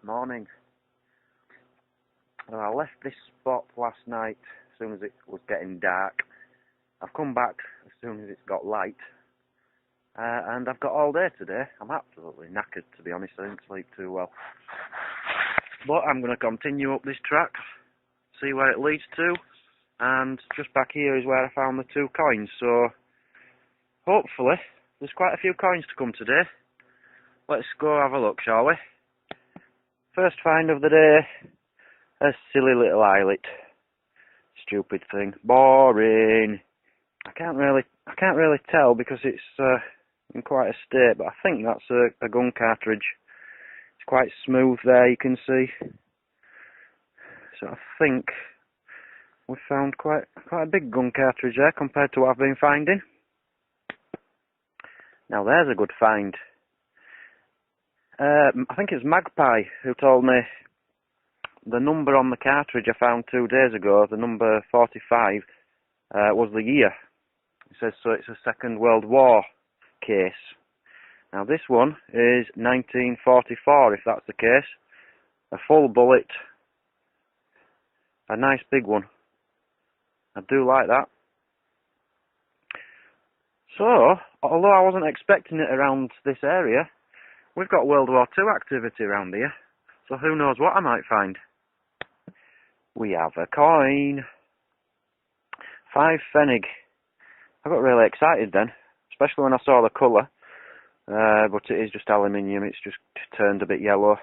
Morning. Well, I left this spot last night as soon as it was getting dark. I've come back as soon as it's got light. And I've got all day today. I'm absolutely knackered, to be honest. I didn't sleep too well. But I'm going to continue up this track, see where it leads to. And just back here is where I found the 2 coins. So, hopefully, there's quite a few coins to come today. Let's go have a look, shall we? First find of the day, a silly little eyelet. Stupid thing. Boring. I can't really tell because it's in quite a state, but I think that's a gun cartridge. It's quite smooth there, you can see. So I think we found quite a big gun cartridge there compared to what I've been finding. Now there's a good find. I think it's Magpie who told me the number on the cartridge I found 2 days ago, the number 45, was the year. It says so it's a Second World War case. Now this one is 1944, if that's the case. A full bullet. A nice big one. I do like that. So, although I wasn't expecting it around this area, we've got World War II activity around here. So who knows what I might find. We have a coin. 5 pfennig. I got really excited then, especially when I saw the colour. But it is just aluminium, it's just turned a bit yellow.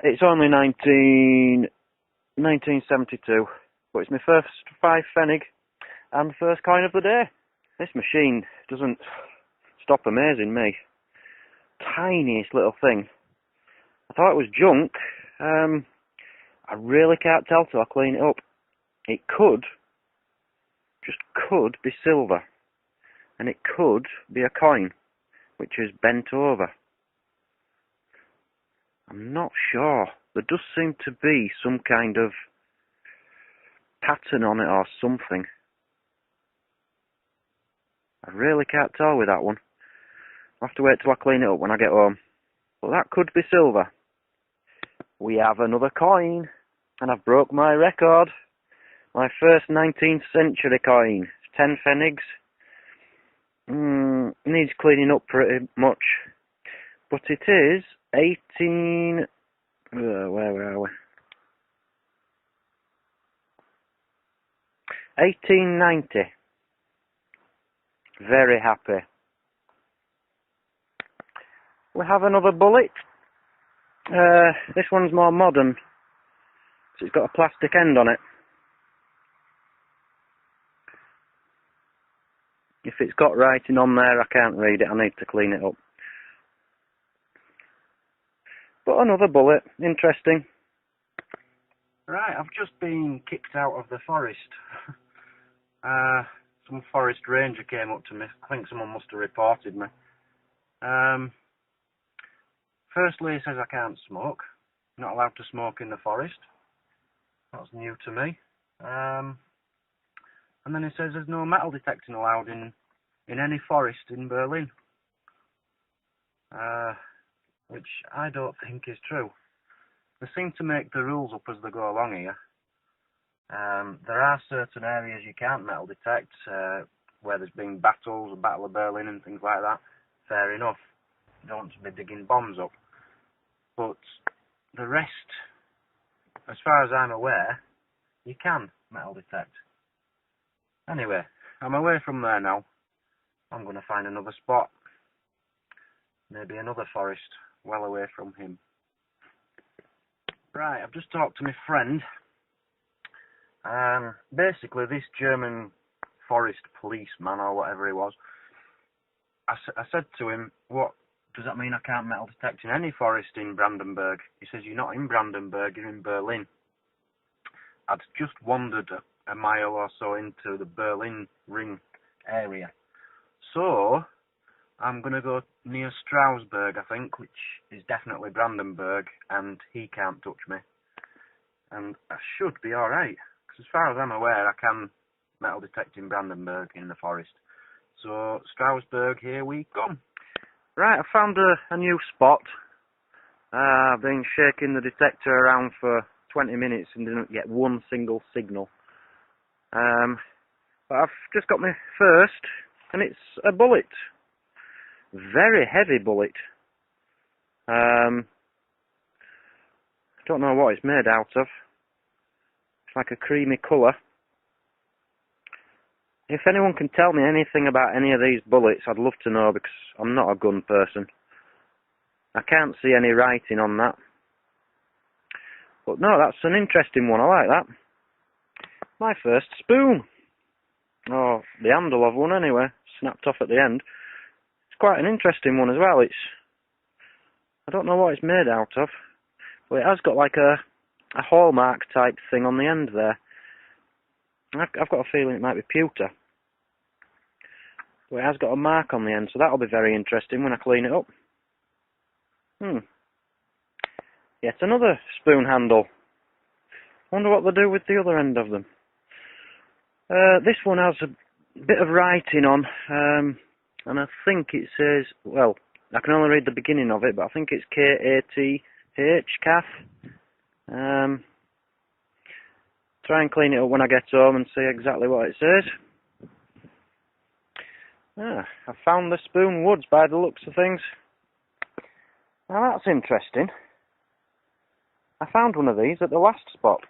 It's only 1972, but it's my first 5 pfennig and first coin of the day. This machine doesn't stop amazing me. Tiniest little thing. I thought it was junk. I really can't tell till I clean it up. It could, just could be silver. And it could be a coin, which is bent over. I'm not sure. There does seem to be some kind of pattern on it or something. I really can't tell with that one. I'll have to wait till I clean it up when I get home. But that could be silver. We have another coin. And I've broke my record. My first 19th century coin. 10 pfennigs. Needs cleaning up pretty much. But it is 18... where are we? 1890. Very happy. We have another bullet. This one's more modern. So it's got a plastic end on it. If it's got writing on there, I can't read it. I need to clean it up. But another bullet. Interesting. Right, I've just been kicked out of the forest. Some forest ranger came up to me. I think someone must have reported me. Firstly, he says I can't smoke. Not allowed to smoke in the forest. That's new to me. And then he says there's no metal detecting allowed in any forest in Berlin. Which I don't think is true. They seem to make the rules up as they go along here. There are certain areas you can't metal detect, where there's been battles, the Battle of Berlin and things like that. Fair enough. You don't want to be digging bombs up. But the rest, as far as I'm aware, you can metal detect. Anyway, I'm away from there now. I'm going to find another spot. Maybe another forest, well away from him. Right, I've just talked to my friend. Basically, this German forest policeman, or whatever he was, I said to him, what does that mean I can't metal detect in any forest in Brandenburg? He says, you're not in Brandenburg, you're in Berlin. I'd just wandered a mile or so into the Berlin Ring area. So, I'm going to go near Strausberg, I think, which is definitely Brandenburg, and he can't touch me. And I should be alright, because as far as I'm aware, I can metal detect in Brandenburg in the forest. So, Strausberg, here we come. Right, I found a new spot. I've been shaking the detector around for 20 minutes and didn't get one single signal. But I've just got my first, and it's a bullet. Very heavy bullet. I don't know what it's made out of. It's like a creamy colour. If anyone can tell me anything about any of these bullets, I'd love to know, because I'm not a gun person. I can't see any writing on that. But no, that's an interesting one. I like that. My first spoon. Oh, the handle of one anyway. Snapped off at the end. It's quite an interesting one as well. I don't know what it's made out of, but it has got like a hallmark type thing on the end there. I've got a feeling it might be pewter. But it has got a mark on the end, so that'll be very interesting when I clean it up. Yet another spoon handle. Wonder what they do with the other end of them. This one has a bit of writing on, and I think it says, well, I can only read the beginning of it, but I think it's K-A-T-H, calf. Try and clean it up when I get home and see exactly what it says. I found the spoon woods by the looks of things. Now that's interesting. I found one of these at the last spot.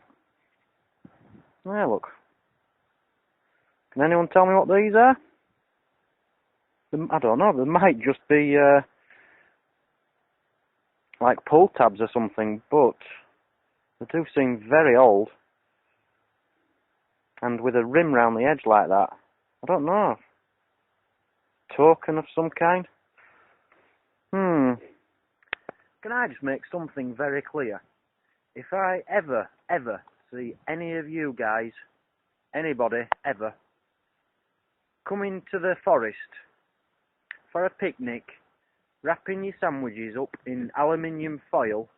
There, look. Can anyone tell me what these are? I don't know, they might just be like pull tabs or something, but they do seem very old. And with a rim round the edge like that. I don't know. Token of some kind? Can I just make something very clear? If I ever see any of you guys, anybody, ever, come into the forest for a picnic, wrapping your sandwiches up in aluminium foil,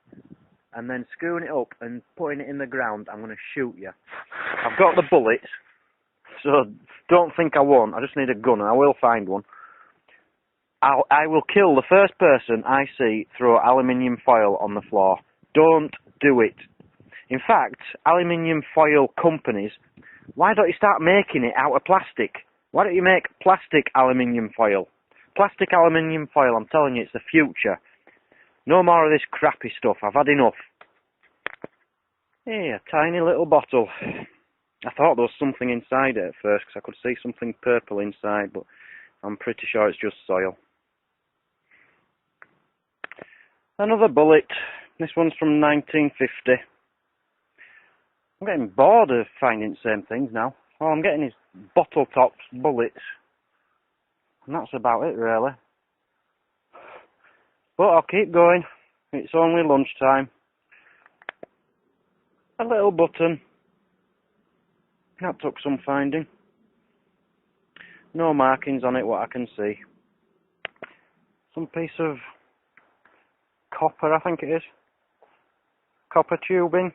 and then screwing it up and putting it in the ground, I'm going to shoot you. I've got the bullets, so don't think I won't. I just need a gun, and I will find one. I will kill the first person I see throw aluminium foil on the floor. Don't do it. In fact, aluminium foil companies, why don't you start making it out of plastic? Why don't you make plastic aluminium foil? Plastic aluminium foil, I'm telling you, it's the future. No more of this crappy stuff. I've had enough. Hey, a tiny little bottle. I thought there was something inside it at first, because I could see something purple inside, but I'm pretty sure it's just soil. Another bullet. This one's from 1950. I'm getting bored of finding the same things now. All I'm getting is bottle tops, bullets. And that's about it, really. But I'll keep going. It's only lunchtime. A little button. That took some finding. No markings on it, what I can see. Some piece of copper, I think it is. Copper tubing.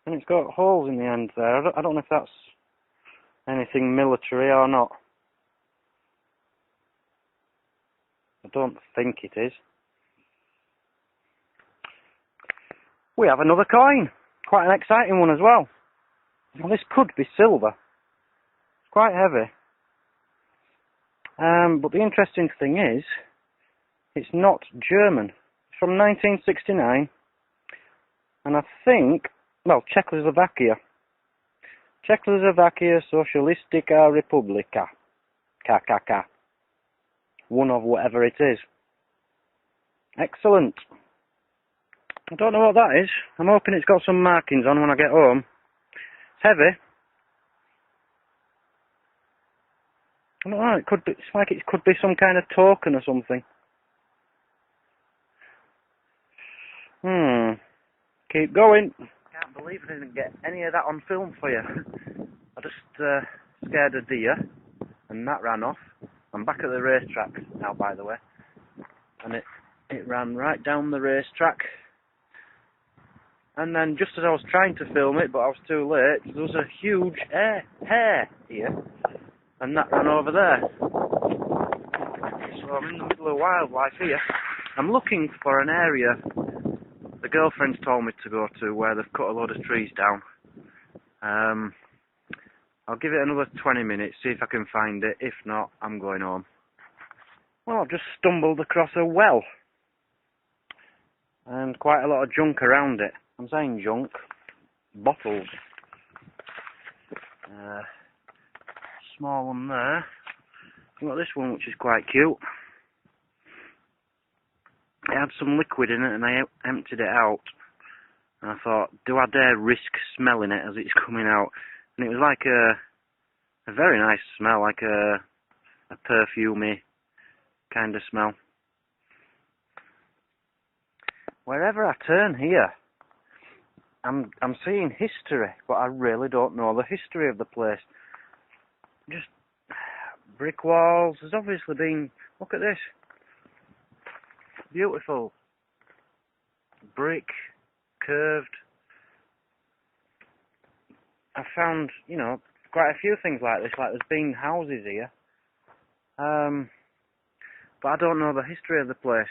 And it's got holes in the end there. I don't know if that's anything military or not. I don't think it is. We have another coin. Quite an exciting one as well. Well, this could be silver. It's quite heavy. But the interesting thing is, it's not German. It's from 1969. And I think, well, Czechoslovakia. Czechoslovakia Socialistica Republika. KKK. One of whatever it is. Excellent. I don't know what that is. I'm hoping it's got some markings on when I get home. It's heavy. I don't know, it could be, it's like it could be some kind of token or something. Keep going. Can't believe I didn't get any of that on film for you. I just scared a deer, and that ran off. I'm back at the racetrack now, by the way. And it ran right down the racetrack. And then just as I was trying to film it, but I was too late, there was a huge hare here. And that ran over there. So I'm in the middle of wildlife here. I'm looking for an area the girlfriend's told me to go to where they've cut a load of trees down. I'll give it another 20 minutes, see if I can find it. If not, I'm going home. Well, I've just stumbled across a well. And quite a lot of junk around it. I'm saying junk. Bottles. Small one there. I've got this one which is quite cute. It had some liquid in it and I emptied it out. And I thought, do I dare risk smelling it as it's coming out? And it was like a very nice smell, like a perfumey kind of smell. Wherever I turn here, I'm seeing history, but I really don't know the history of the place. Just brick walls. There's obviously been, look at this, beautiful brick, curved. I found, you know, quite a few things like this, like there's been houses here, but I don't know the history of the place.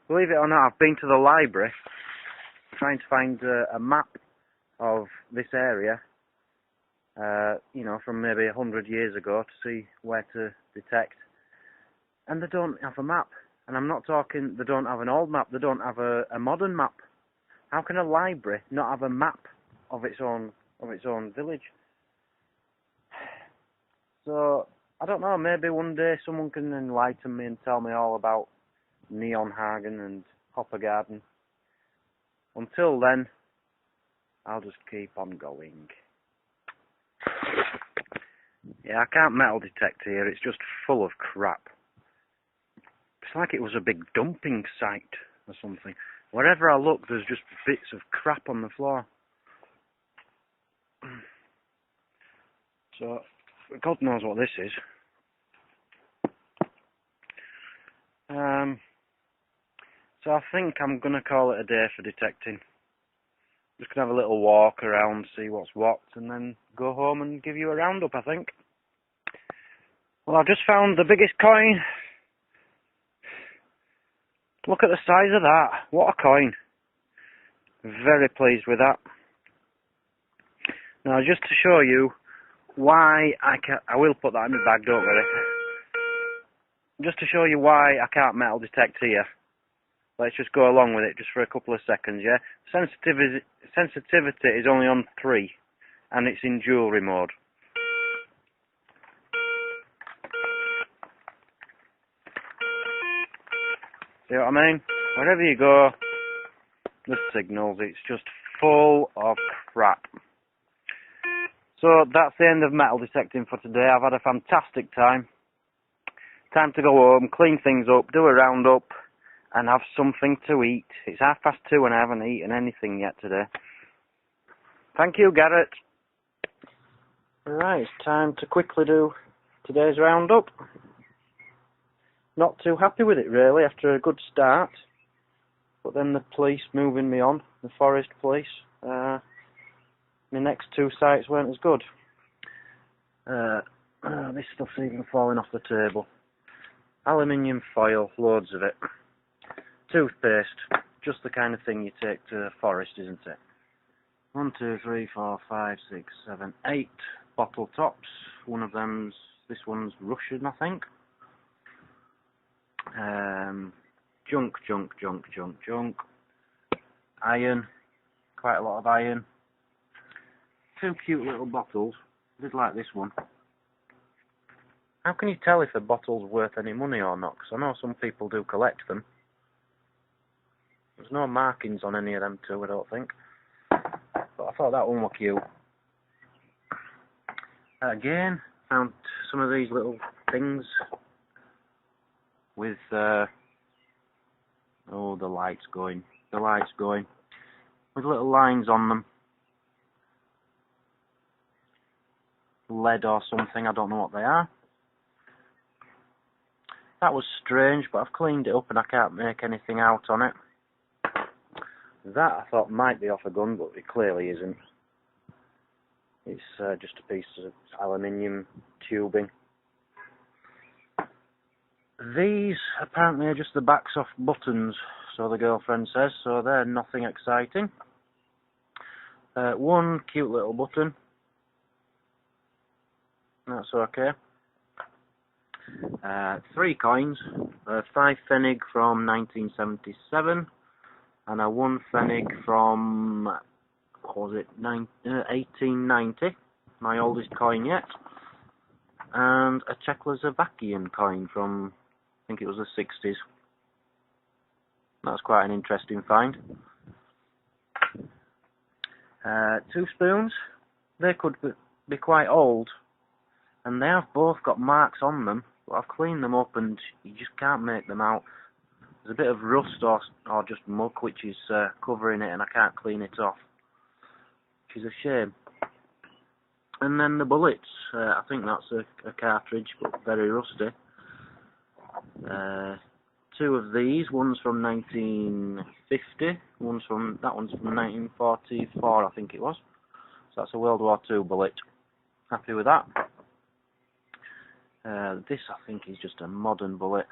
Believe it or not, I've been to the library trying to find a map of this area, you know, from maybe 100 years ago to see where to detect. And they don't have a map. And I'm not talking, they don't have an old map, they don't have a modern map. How can a library not have a map of its own village? So, I don't know, maybe one day someone can enlighten me and tell me all about Neonhagen and Hopper Garden. Until then, I'll just keep on going. Yeah, I can't metal detect here, it's just full of crap. It's like it was a big dumping site or something. Wherever I look, there's just bits of crap on the floor. So, God knows what this is. So I think I'm going to call it a day for detecting. Just going to have a little walk around, see what's what, and then go home and give you a roundup, I think. Well, I've just found the biggest coin. Look at the size of that. What a coin. Very pleased with that. Now, just to show you why I will put that in my bag, don't worry. Just to show you why I can't metal detect here. Let's just go along with it just for a couple of seconds, yeah? Sensitivity is only on 3, and it's in jewellery mode. See what I mean? Wherever you go, the signals, it's just full of crap. So that's the end of metal detecting for today. I've had a fantastic time. Time to go home, clean things up, do a roundup, and have something to eat. It's 2:30 and I haven't eaten anything yet today. Thank you, Garrett. Right, it's time to quickly do today's roundup. Not too happy with it really after a good start, but then the police moving me on, the forest police. My next 2 sites weren't as good. This stuff's even falling off the table. Aluminium foil, loads of it. Toothpaste, just the kind of thing you take to the forest, isn't it? 1, 2, 3, 4, 5, 6, 7, 8 bottle tops. This one's Russian, I think. Junk. Iron, quite a lot of iron. 2 cute little bottles. I did like this one. How can you tell if a bottle's worth any money or not? Because I know some people do collect them. There's no markings on any of them too, I don't think. But I thought that one was cute. Again, found some of these little things with oh, the light's going. With little lines on them. Lead or something, I don't know what they are. That was strange, but I've cleaned it up and I can't make anything out on it. That I thought might be off a gun, but it clearly isn't. It's just a piece of aluminium tubing. These apparently are just the backs off buttons, so the girlfriend says, so they're nothing exciting. One cute little button. That's okay. 3 coins. 5 pfennig from 1977, and a 1 pfennig from, what was it, 1890, my oldest coin yet, and a Czechoslovakian coin from, I think it was the 60s. That's quite an interesting find. 2 spoons. They could be quite old, and they have both got marks on them, but I've cleaned them up and you just can't make them out. There's a bit of rust or just muck which is covering it, and I can't clean it off, which is a shame. And then the bullets, I think that's a cartridge, but very rusty. 2 of these, one's from 1950, that one's from 1944, I think it was. So that's a World War II bullet. Happy with that. This, I think, is just a modern bullet.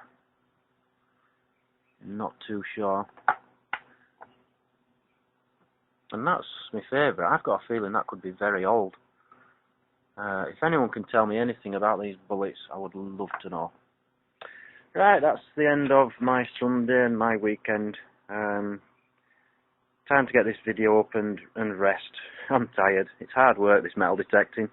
Not too sure. And that's my favourite. I've got a feeling that could be very old. If anyone can tell me anything about these bullets, I would love to know. Right, that's the end of my Sunday and my weekend. Time to get this video up and rest. I'm tired. It's hard work, this metal detecting.